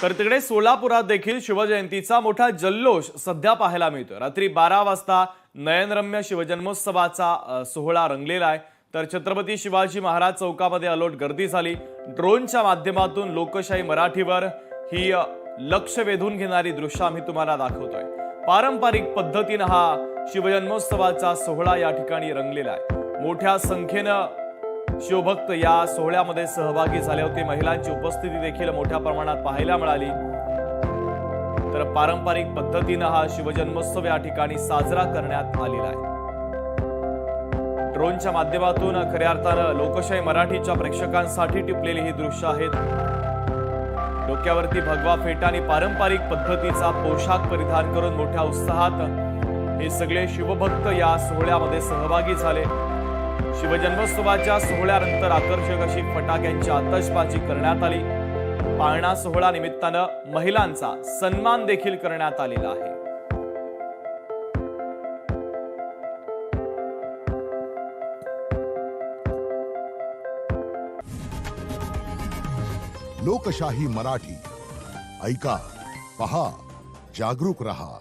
तर तिकडे सोलापुरात देखील शिवजयंतीचा मोठा जल्लोष सध्या पाहायला मिळतोय। रात्री 12 वाजता नयनरम्य शिवजन्मोत्सवाचा सोहळा रंगलेला आहे। तर छत्रपती शिवाजी महाराज चौकामध्ये अलोट गर्दी झाली। ड्रोनच्या माध्यमातून लोकशाही मराठीवर ही लक्ष वेधून घेणारी दृश्य आम्ही तुम्हाला दाखवतोय। पारंपरिक पद्धतीने हा शिवजन्मोत्सवाचा सोहळा या ठिकाणी रंगलेला आहे। मोठ्या संख्येने शिवभक्त या सोहळ्यामध्ये सहभागी झाले होते। महिलांची उपस्थिती देखील मोठ्या प्रमाणात पाहायला मिळाली। तर पारंपरिक पद्धतीने हा शिवजन्मोत्सव या ठिकाणी साजरा करण्यात आलेला आहे। ड्रोनच्या माध्यमातून खऱ्या अर्थाने लोकशाही मराठीच्या प्रेक्षकांसाठी टिपलेली ही दृश्य आहेत। डोक्यावरती भगवा फेटा आणि पारंपरिक पद्धतीचा पोशाख परिधान करून मोठ्या उत्साहात हे सगळे शिवभक्त या सोहळ्यामध्ये सहभागी झाले। शिवजन्मोत्सवाच्या सोहळ्यानंतर आकर्षक अशी फटाक्यांची आतषबाजी करण्यात आली। पाळणा सोहळा निमित्तानं महिलांचा सन्मान देखील करण्यात आलेला आहे। लोकशाही मराठी ऐका, पहा, जागरूक रहा।